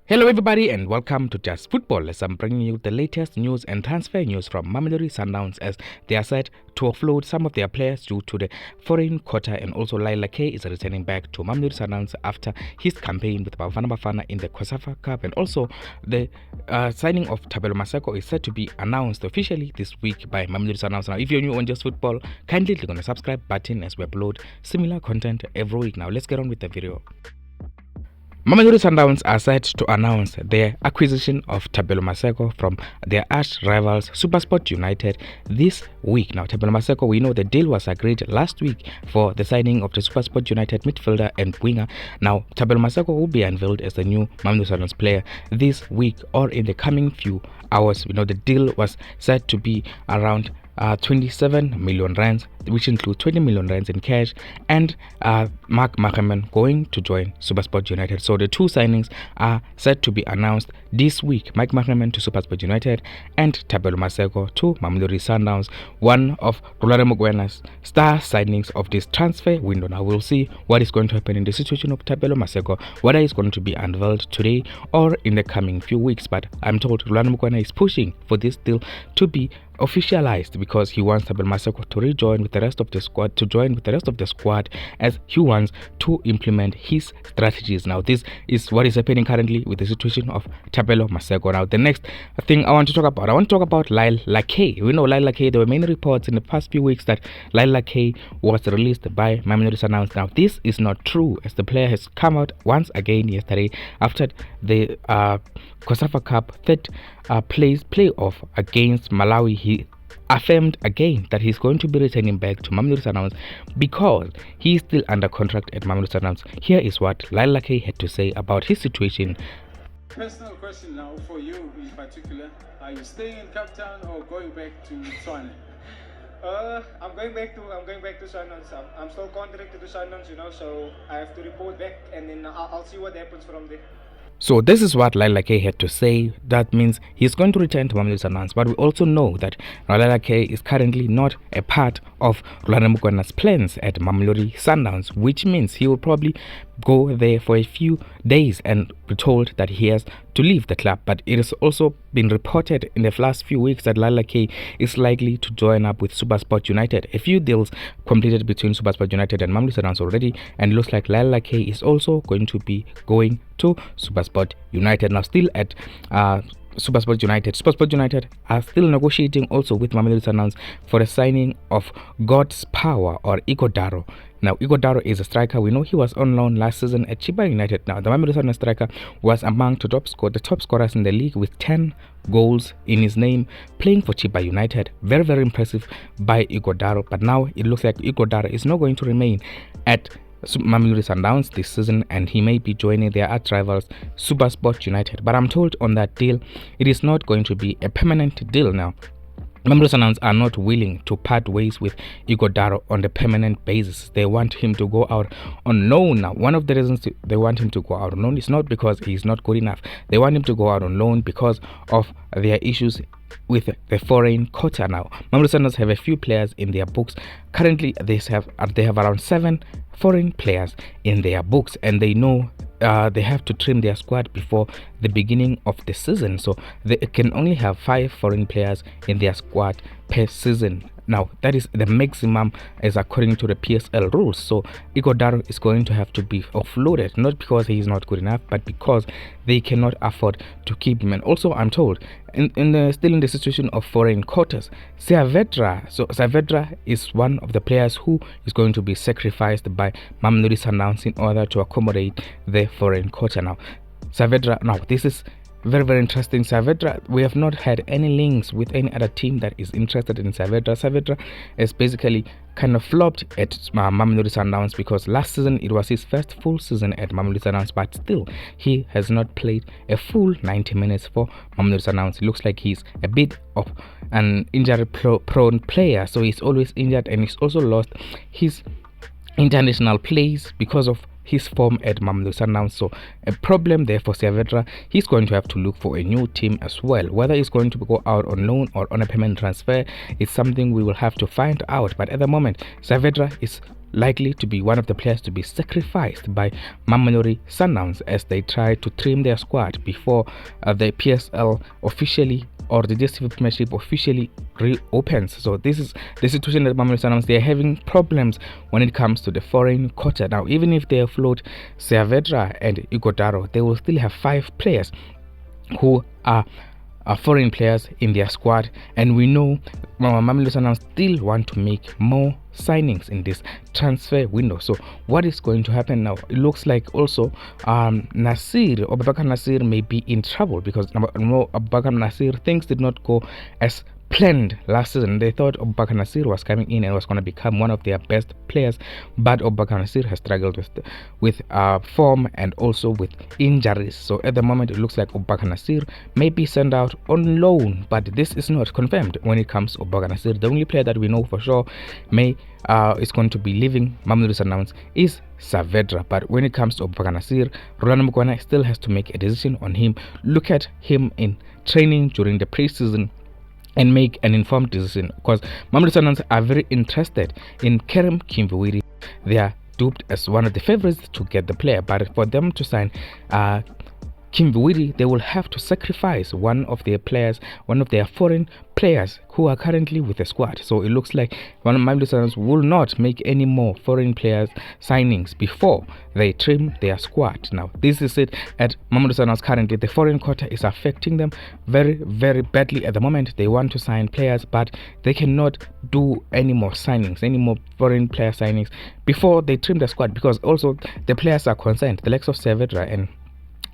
Hello everybody and welcome to Just Football as I'm bringing you the latest news and transfer news from Mamelodi Sundowns as they are set to offload some of their players due to the foreign quota, and also Lyle Lakay is returning back to Mamelodi Sundowns after his campaign with Bafana Bafana in the COSAFA Cup, and also the signing of Thapelo Maseko is set to be announced officially this week by Mamelodi Sundowns. Now if you're new on Just Football, kindly click on the subscribe button as we upload similar content every week. Now let's get on with the video. Mamelodi Sundowns are set to announce their acquisition of Thapelo Maseko from their arch rivals Supersport United this week. Now Thapelo Maseko, we know the deal was agreed last week for the signing of the Supersport United midfielder and winger. Now Thapelo Maseko will be unveiled as the new Mamelodi Sundowns player this week or in the coming few hours. We know the deal was set to be around 27 million rands, which includes 20 million rands in cash, and Mark Macheman going to join Supersport United. So the two signings are set to be announced this week: Mike Macheman to Supersport United and Thapelo Maseko to Mamelodi Sundowns, one of Rulare Mogwena's star signings of this transfer window. Now we'll see what is going to happen in the situation of Thapelo Maseko, whether it's going to be unveiled today or in the coming few weeks. But I'm told Rulare Mogwena is pushing for this deal to be officialized because he wants Thapelo Maseko to rejoin with the rest of the squad, as he wants to implement his strategies. Now this is what is happening currently with the situation of Thapelo Maseko. Now the next thing I want to talk about Lyle Lakay. We know Lyle Lakay, there were many reports in the past few weeks that Lyle Lakay was released by Mamelodi Sundowns. Now this is not true, as the player has come out once again yesterday after the COSAFA Cup third playoff against Malawi. He affirmed again that he's going to be returning back to Mamelodi Sundowns because he is still under contract at Mamelodi Sundowns. Here is what Lyle Lakay had to say about his situation. Personal question now for you in particular: are you staying in Cape Town or going back to Swan? I'm going back to Sundowns. I'm still contracted to Sundowns, so I have to report back, and then I'll see what happens from there. So this is what Lyle Lakay had to say. That means he's going to return to Mamelodi Sundowns, but we also know that Lyle Lakay is currently not a part of Rulare Mogwena's plans at Mamelodi Sundowns, which means he will probably go there for a few days and be told that he has to leave the club. But it has also been reported in the last few weeks that Lyle Lakay is likely to join up with Supersport United. A few deals completed between Supersport United and Mamelodi Sundowns already, and it looks like Lyle Lakay is also going to be going to Supersport United. Now still at Supersport United are still negotiating also with Mamelodi Sundowns for the signing of God's Power or Igodaro. Now Igodaro is a striker. We know he was on loan last season at Chiba United. Now the Mamelodi Sundowns striker was among the top scorers in the league with 10 goals in his name, playing for Chiba United. Very impressive by Igodaro. But now it looks like Igodaro is not going to remain at Mamelodi Sundowns this season, and he may be joining their arch rivals Supersport United. But I'm told on that deal it is not going to be a permanent deal. Now Mamelodi Sundowns are not willing to part ways with Igodaro on the permanent basis. They want him to go out on loan. Now one of the reasons they want him to go out on loan is not because he's not good enough. They want him to go out on loan because of their issues with the foreign quota. Now Mamelodi Sundowns have a few players in their books. Currently they have around 7 foreign players in their books, and they know they have to trim their squad before the beginning of the season, so they can only have 5 foreign players in their squad per season. Now that is the maximum as according to the PSL rules. So Igodaro is going to have to be offloaded, not because he is not good enough, but because they cannot afford to keep him. And also I'm told still in the situation of foreign quotas, Saavedra. So Saavedra is one of the players who is going to be sacrificed by Mamelodi Sundowns in order to accommodate the foreign quota. Now Saavedra, now this is very interesting. Saavedra, we have not had any links with any other team that is interested in Saavedra. Saavedra is basically kind of flopped at Mamelodi Sundowns because last season it was his first full season at Mamelodi Sundowns, but still he has not played a full 90 minutes for Mamelodi Sundowns. It looks like he's a bit of an injury prone player, so he's always injured, and he's also lost his international plays because of his form at Mamelodi Sundowns. So a problem there for Saavedra. He's going to have to look for a new team as well. Whether he's going to go out on loan or on a permanent transfer is something we will have to find out. But at the moment, Saavedra is likely to be one of the players to be sacrificed by Mamelodi Sundowns as they try to trim their squad before the PSL officially, or the Dstv Premiership officially reopens. So this is the situation that Mamelodi Sundowns, they are having problems when it comes to the foreign quota. Now, even if they float Saavedra and Igodaro, they will still have 5 players who are foreign players in their squad, and we know Mamelodi Sundowns still want to make more signings in this transfer window. So what is going to happen now? It looks like also Aubobeker Nasir may be in trouble, because Aubobeker Nasir, things did not go as planned last season. They thought Aubobeker Nasir was coming in and was going to become one of their best players, but Aubobeker Nasir has struggled with form and also with injuries. So at the moment, it looks like Aubobeker Nasir may be sent out on loan, but this is not confirmed when it comes to Aubobeker Nasir. The only player that we know for sure is going to be leaving Mamelodi Sundowns is Saavedra. But when it comes to Aubobeker Nasir, Orlando Pirates still has to make a decision on him, look at him in training during the preseason, and make an informed decision, because Mamelodi Sundowns are very interested in Kerem Kimvuiri. They are duped as one of the favorites to get the player, but for them to sign Kimvuiri, they will have to sacrifice one of their players, one of their foreign players who are currently with the squad. So it looks like one of Mamelodi Sundowns will not make any more foreign players signings before they trim their squad. Now, this is it at Mamelodi Sundowns. Currently, the foreign quota is affecting them very, very badly at the moment. They want to sign players, but they cannot do any more signings, any more foreign player signings before they trim the squad, because also the players are concerned. The likes of Saavedra and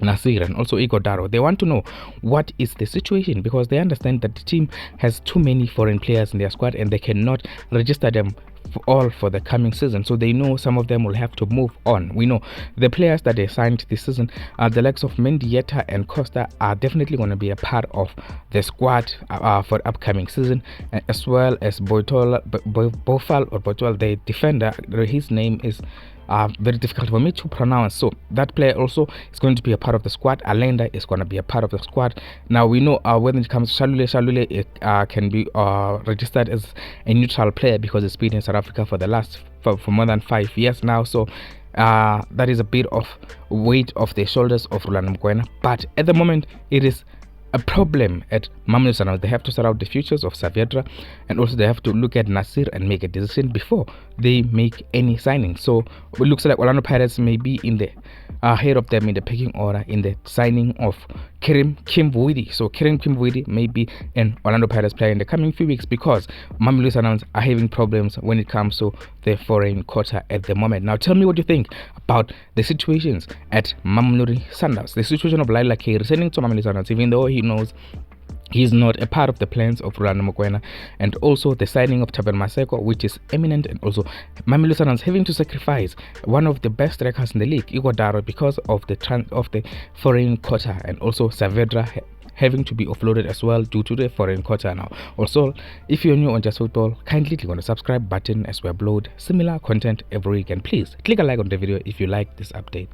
Nasir and also Igodaro, they want to know what is the situation, because they understand that the team has too many foreign players in their squad and they cannot register them all for the coming season. So they know some of them will have to move on. We know the players that they signed this season, the likes of Mendieta and Costa, are definitely going to be a part of the squad for the upcoming season, as well as Bofal, the defender. His name is very difficult for me to pronounce, so that player also is going to be a part of the squad. Alenda is going to be a part of the squad. Now we know when it comes to Shalule can be registered as a neutral player because it's been in South Africa for the last for more than 5 years now. So that is a bit of weight off the shoulders of Orlando Pirates. But at the moment, it is a problem at Mamelodi Sundowns. They have to sort out the futures of Saavedra, and also they have to look at Nasir and make a decision before they make any signing. So it looks like Orlando Pirates may be in the ahead of them in the pecking order in the signing of Kerem Kimvuiri. So Kerem Kimvuiri may be an Orlando Pirates player in the coming few weeks, because Mamelodi Sundowns are having problems when it comes to the foreign quota at the moment. Now tell me what you think about the situations at Mamelodi Sundowns. The situation of Lyle Lakay returning to Mamelodi Sundowns, even though he knows he's not a part of the plans of Orlando Pirates, and also the signing of Thabo Maseko, which is imminent, and also Mamelodi Sundowns having to sacrifice one of the best strikers in the league, Igodaro, because of the foreign quota, and also Saavedra having to be offloaded as well due to the foreign quota. Now also, if you're new on Just Football, kindly click on the subscribe button as we upload similar content every week, and please click a like on the video if you like this update.